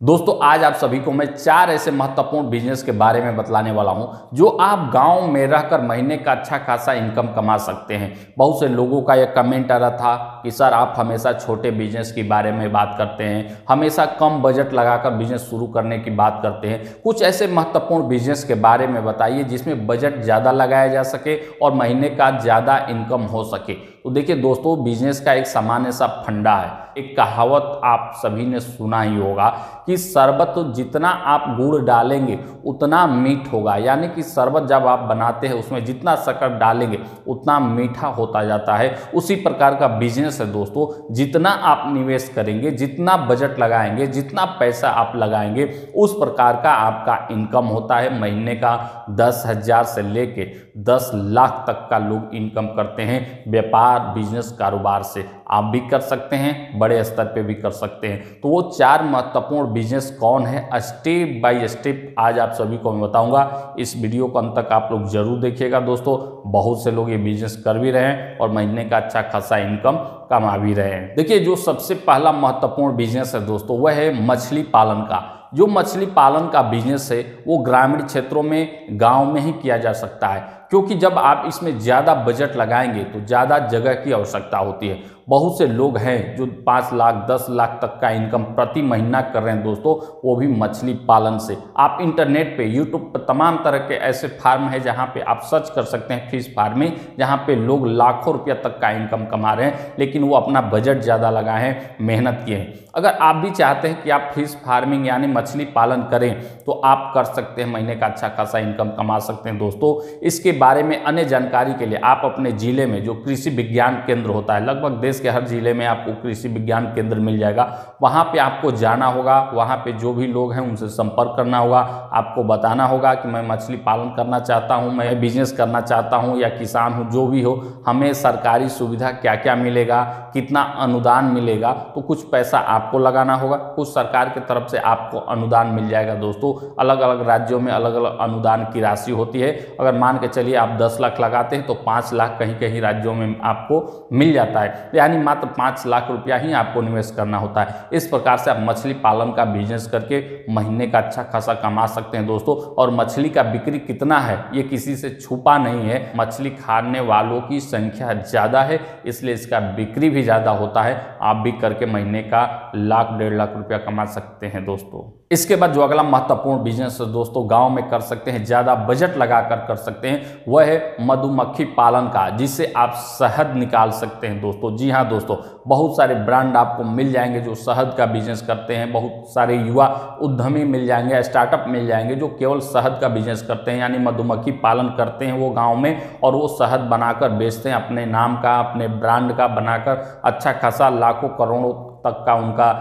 दोस्तों आज आप सभी को मैं 4 ऐसे महत्वपूर्ण बिजनेस के बारे में बतलाने वाला हूं जो आप गांव में रहकर महीने का अच्छा खासा इनकम कमा सकते हैं। बहुत से लोगों का यह कमेंट आ रहा था कि सर आप हमेशा छोटे बिजनेस के बारे में बात करते हैं, हमेशा कम बजट लगाकर बिजनेस शुरू करने की बात करते हैं। कुछ ऐसे महत्वपूर्ण बिजनेस के बारे में बताइए जिसमें बजट ज़्यादा लगाया जा सके और महीने का ज़्यादा इनकम हो सके। तो देखिए दोस्तों, बिजनेस का एक सामान्य सा फंडा है। एक कहावत आप सभी ने सुना ही होगा कि शरबत जितना आप गुड़ डालेंगे उतना मीठ होगा, यानी कि शरबत जब आप बनाते हैं उसमें जितना शक्कर डालेंगे उतना मीठा होता जाता है। उसी प्रकार का बिजनेस है दोस्तों, जितना आप निवेश करेंगे, जितना बजट लगाएंगे, जितना पैसा आप लगाएंगे उस प्रकार का आपका इनकम होता है। महीने का 10,000 से लेके 10 लाख तक का लोग इनकम करते हैं व्यापार बिजनेस कारोबार से। आप भी कर सकते हैं, बड़े स्तर पे भी कर सकते हैं। तो वो 4 महत्वपूर्ण बिजनेस कौन है, स्टेप बाय स्टेप आज आप सभी को मैं बताऊंगा। इस वीडियो को अंत तक आप लोग जरूर देखिएगा दोस्तों। बहुत से लोग ये बिजनेस कर भी रहे हैं और महीने का अच्छा खासा इनकम कमा भी रहे हैं। देखिए, जो सबसे पहला महत्वपूर्ण बिजनेस है दोस्तों वह है मछली पालन का। जो मछली पालन का बिजनेस है वो ग्रामीण क्षेत्रों में, गांव में ही किया जा सकता है, क्योंकि जब आप इसमें ज़्यादा बजट लगाएंगे तो ज़्यादा जगह की आवश्यकता होती है। बहुत से लोग हैं जो 5 लाख 10 लाख तक का इनकम प्रति महीना कर रहे हैं दोस्तों, वो भी मछली पालन से। आप इंटरनेट पे, यूट्यूब पर तमाम तरह के ऐसे फार्म है जहाँ पे आप सर्च कर सकते हैं फिश फार्मिंग, जहाँ पे लोग लाखों रुपया तक का इनकम कमा रहे हैं, लेकिन वो अपना बजट ज़्यादा लगाए हैं, मेहनत किए हैं। अगर आप भी चाहते हैं कि आप फिश फार्मिंग यानी मछली पालन करें तो आप कर सकते हैं, महीने का अच्छा खासा इनकम कमा सकते हैं दोस्तों। इसके बारे में अन्य जानकारी के लिए आप अपने जिले में जो कृषि विज्ञान केंद्र होता है, लगभग देश के हर जिले में आपको कृषि विज्ञान केंद्र मिल जाएगा, वहाँ पे आपको जाना होगा। वहाँ पे जो भी लोग हैं उनसे संपर्क करना होगा। आपको बताना होगा कि मैं मछली पालन करना चाहता हूँ, मैं बिजनेस करना चाहता हूँ, या किसान हूँ, जो भी हो, हमें सरकारी सुविधा क्या क्या मिलेगा, कितना अनुदान मिलेगा। तो कुछ पैसा आपको लगाना होगा, कुछ सरकार की तरफ से आपको अनुदान मिल जाएगा दोस्तों। अलग अलग राज्यों में अलग अलग अनुदान की राशि होती है। अगर मान के चलिए आप 10 लाख लगाते हैं तो 5 लाख कहीं कहीं राज्यों में आपको मिल जाता है, यानी मात्र 5 लाख रुपया ही आपको निवेश करना होता है। इस प्रकार से आप मछली पालन का बिजनेस करके महीने का अच्छा खासा कमा सकते हैं दोस्तों। और मछली का बिक्री कितना है ये किसी से छुपा नहीं है। मछली खाने वालों की संख्या ज़्यादा है, इसलिए इसका बिक्री भी ज़्यादा होता है। आप भी करके महीने का लाख 1.5 लाख रुपया कमा सकते हैं दोस्तों। इसके बाद जो अगला महत्वपूर्ण बिजनेस है दोस्तों, गांव में कर सकते हैं, ज़्यादा बजट लगाकर कर सकते हैं, वह है मधुमक्खी पालन का, जिससे आप शहद निकाल सकते हैं दोस्तों। जी हाँ दोस्तों, बहुत सारे ब्रांड आपको मिल जाएंगे जो शहद का बिजनेस करते हैं। बहुत सारे युवा उद्यमी मिल जाएंगे, स्टार्टअप मिल जाएंगे जो केवल शहद का बिजनेस करते हैं, यानी मधुमक्खी पालन करते हैं वो गाँव में, और वो शहद बनाकर बेचते हैं, अपने नाम का, अपने ब्रांड का बनाकर अच्छा खासा लाखों करोड़ों तक का उनका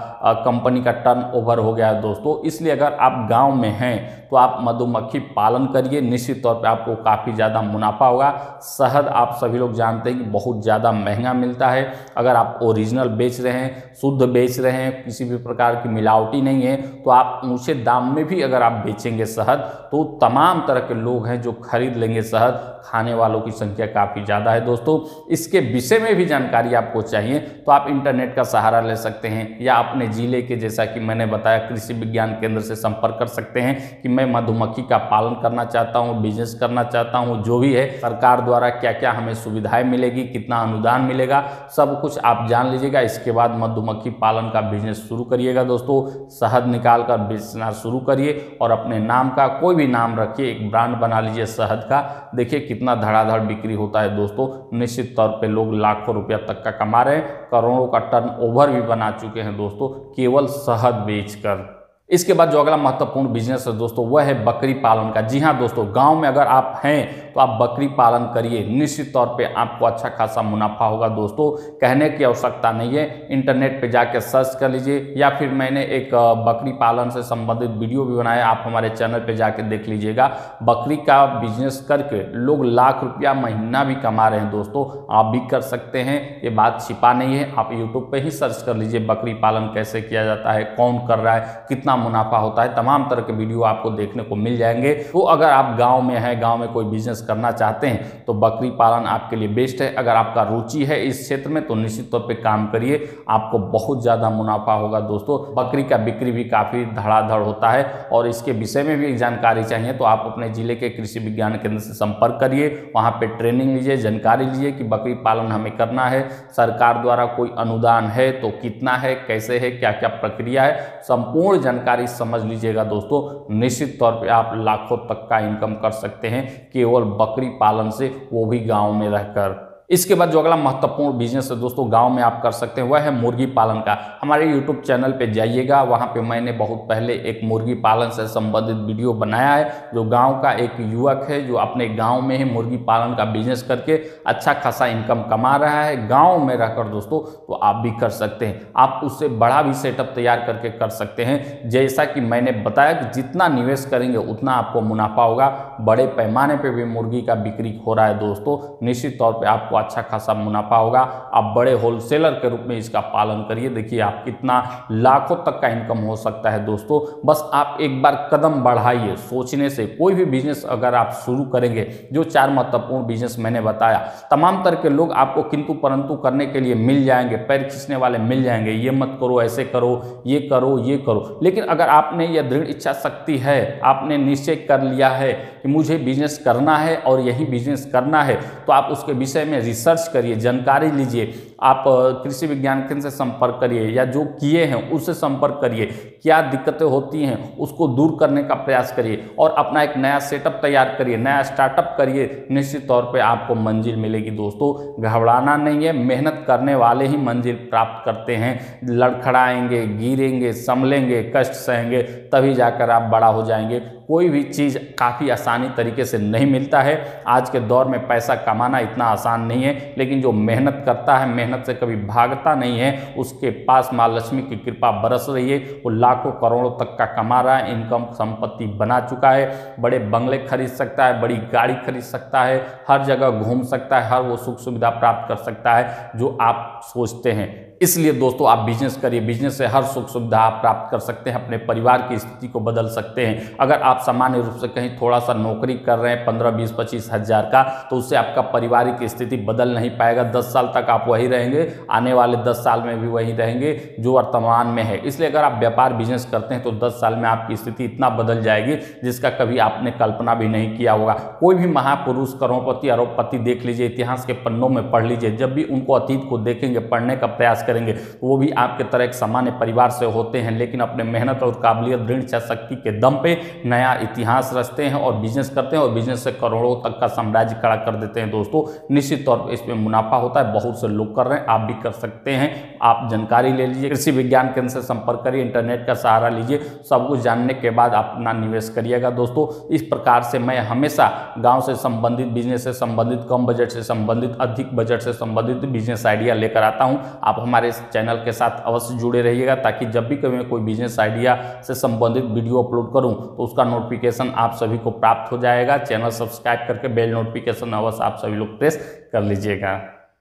कंपनी का टर्नओवर हो गया है दोस्तों। इसलिए अगर आप गांव में हैं तो आप मधुमक्खी पालन करिए, निश्चित तौर पे आपको काफ़ी ज़्यादा मुनाफा होगा। शहद आप सभी लोग जानते हैं कि बहुत ज़्यादा महंगा मिलता है। अगर आप ओरिजिनल बेच रहे हैं, शुद्ध बेच रहे हैं, किसी भी प्रकार की मिलावटी नहीं है, तो आप ऊँचे दाम में भी अगर आप बेचेंगे शहद तो तमाम तरह के लोग हैं जो खरीद लेंगे शहद। खाने वालों की संख्या काफ़ी ज़्यादा है दोस्तों। इसके विषय में भी जानकारी आपको चाहिए तो आप इंटरनेट का सहारा ले सकते हैं, या अपने जिले के, जैसा कि मैंने बताया, कृषि विज्ञान केंद्र से संपर्क कर सकते हैं कि मैं मधुमक्खी का पालन करना चाहता हूं, बिजनेस करना चाहता हूं। जो भी है, सरकार द्वारा क्या क्या हमें सुविधाएं मिलेगी, कितना अनुदान मिलेगा, सब कुछ आप जान लीजिएगा। इसके बाद मधुमक्खी पालन का बिजनेस शुरू करिएगा दोस्तों। शहद निकाल कर बेचना शुरू करिए और अपने नाम का कोई भी नाम रखिए, एक ब्रांड बना लीजिए शहद का। देखिए कितना धड़ाधड़ बिक्री होता है दोस्तों। निश्चित तौर पे लोग लाखों रुपया तक का कमा रहे हैं, करोड़ों का टर्नओवर भी बना चुके हैं दोस्तों केवल शहद बेचकर। इसके बाद जो अगला महत्वपूर्ण बिजनेस है दोस्तों वह है बकरी पालन का। जी हाँ दोस्तों, गांव में अगर आप हैं तो आप बकरी पालन करिए, निश्चित तौर पे आपको अच्छा खासा मुनाफा होगा दोस्तों। कहने की आवश्यकता नहीं है, इंटरनेट पे जाके सर्च कर लीजिए, या फिर मैंने एक बकरी पालन से संबंधित वीडियो भी बनाया, आप हमारे चैनल पे जाके देख लीजिएगा। बकरी का बिजनेस करके लोग लाख रुपया महीना भी कमा रहे हैं दोस्तों। आप भी कर सकते हैं, ये बात छिपा नहीं है। आप यूट्यूब पे ही सर्च कर लीजिए बकरी पालन कैसे किया जाता है, कौन कर रहा है, कितना मुनाफा होता है, तमाम तरह के वीडियो आपको देखने को मिल जाएंगे। तो अगर आप गांव में हैं, गांव में कोई बिजनेस करना चाहते हैं तो बकरी पालन आपके लिए बेस्ट है। अगर आपका रुचि है इस क्षेत्र में तो निश्चित तौर पे काम करिए, आपको बहुत ज़्यादा मुनाफा होगा दोस्तों। बकरी का बिक्री भी काफ़ी धड़ाधड़ होता है और इसके विषय में भी जानकारी चाहिए तो आप अपने जिले के कृषि विज्ञान केंद्र से संपर्क करिए, वहाँ पे ट्रेनिंग लीजिए, जानकारी लीजिए कि बकरी पालन हमें करना है, सरकार द्वारा कोई अनुदान है तो कितना है, कैसे है, क्या क्या प्रक्रिया है, संपूर्ण जानकारी समझ लीजिएगा दोस्तों। निश्चित तौर पे आप लाखों तक का इनकम कर सकते हैं केवल बकरी पालन से, वो भी गांव में रहकर। इसके बाद जो अगला महत्वपूर्ण बिजनेस है दोस्तों गांव में आप कर सकते हैं वह है मुर्गी पालन का। हमारे यूट्यूब चैनल पे जाइएगा, वहां पे मैंने बहुत पहले एक मुर्गी पालन से संबंधित वीडियो बनाया है। जो गांव का एक युवक है जो अपने गांव में ही मुर्गी पालन का बिजनेस करके अच्छा खासा इनकम कमा रहा है गाँव में रहकर दोस्तों, तो आप भी कर सकते हैं। आप उससे बड़ा भी सेटअप तैयार करके कर सकते हैं। जैसा कि मैंने बताया कि जितना निवेश करेंगे उतना आपको मुनाफा होगा। बड़े पैमाने पर भी मुर्गी का बिक्री हो रहा है दोस्तों, निश्चित तौर पर आपको अच्छा खासा मुनाफा होगा। आप बड़े होलसेलर के रूप में इसका पालन करिए, देखिए आप कितना लाखों तक का इनकम हो सकता है दोस्तों। बस आप एक बार कदम बढ़ाइए सोचने से। कोई भी बिजनेस अगर आप शुरू करेंगे, जो 4 महत्वपूर्ण बिजनेस मैंने बताया, तमाम तरह के लोग आपको किंतु परंतु करने के लिए मिल जाएंगे, पैर खींचने वाले मिल जाएंगे, ये मत करो, ऐसे करो, ये करो, ये करो। लेकिन अगर आपने यह दृढ़ इच्छा शक्ति है, आपने निश्चय कर लिया है कि मुझे बिजनेस करना है और यही बिजनेस करना है, तो आप उसके विषय में रिसर्च करिए, जानकारी लीजिए। आप कृषि विज्ञान केंद्र से संपर्क करिए या जो किए हैं उससे संपर्क करिए, क्या दिक्कतें होती हैं उसको दूर करने का प्रयास करिए और अपना एक नया सेटअप तैयार करिए, नया स्टार्टअप करिए। निश्चित तौर पे आपको मंजिल मिलेगी दोस्तों। घबराना नहीं है, मेहनत करने वाले ही मंजिल प्राप्त करते हैं। लड़खड़ाएंगे, गिरेंगे, संभलेंगे, कष्ट सहेंगे, तभी जाकर आप बड़ा हो जाएंगे। कोई भी चीज़ काफ़ी आसानी तरीके से नहीं मिलता है। आज के दौर में पैसा कमाना इतना आसान नहीं है, लेकिन जो मेहनत करता है, मेहनत से कभी भागता नहीं है, उसके पास माँ लक्ष्मी की कृपा बरस रही है। वो लाखों करोड़ों तक का कमा रहा है, इनकम संपत्ति बना चुका है, बड़े बंगले खरीद सकता है, बड़ी गाड़ी खरीद सकता है, हर जगह घूम सकता है, हर वो सुख सुविधा प्राप्त कर सकता है जो आप सोचते हैं। इसलिए दोस्तों आप बिजनेस करिए, बिजनेस से हर सुख सुविधा आप प्राप्त कर सकते हैं, अपने परिवार की स्थिति को बदल सकते हैं। अगर आप सामान्य रूप से कहीं थोड़ा सा नौकरी कर रहे हैं 15, 20, 25 हज़ार का, तो उससे आपका पारिवारिक स्थिति बदल नहीं पाएगा। 10 साल तक आप वही रहेंगे, आने वाले 10 साल में भी वही रहेंगे जो वर्तमान में है। इसलिए अगर आप व्यापार बिजनेस करते हैं तो 10 साल में आपकी स्थिति इतना बदल जाएगी जिसका कभी आपने कल्पना भी नहीं किया होगा। कोई भी महापुरुष, करोड़पति, अरबपति देख लीजिए, इतिहास के पन्नों में पढ़ लीजिए, जब भी उनको अतीत को देखेंगे, पढ़ने का प्रयास करेंगे, वो भी आपके तरह एक सामान्य परिवार से होते हैं, लेकिन अपने मेहनत और काबिलियत, दृढ़ इच्छा शक्ति के दम पे नया इतिहास रचते हैं और बिजनेस करते हैं और बिजनेस से करोड़ों तक का साम्राज्य खड़ा कर देते हैं दोस्तों। निश्चित तौर पर इसमें मुनाफा होता है, बहुत से लोग कर रहे हैं, आप भी कर सकते हैं। आप जानकारी ले लीजिए, कृषि विज्ञान केंद्र से संपर्क करिए, इंटरनेट का सहारा लीजिए, सब कुछ जानने के बाद अपना निवेश करिएगा दोस्तों। इस प्रकार से मैं हमेशा गाँव से संबंधित, बिजनेस से संबंधित, कम बजट से संबंधित, अधिक बजट से संबंधित बिजनेस आइडिया लेकर आता हूँ। आप हमारे चैनल के साथ अवश्य जुड़े रहिएगा ताकि जब भी कभी मैं कोई बिजनेस आइडिया से संबंधित वीडियो अपलोड करूं तो उसका नोटिफिकेशन आप सभी को प्राप्त हो जाएगा। चैनल सब्सक्राइब करके बेल नोटिफिकेशन अवश्य आप सभी लोग प्रेस कर लीजिएगा।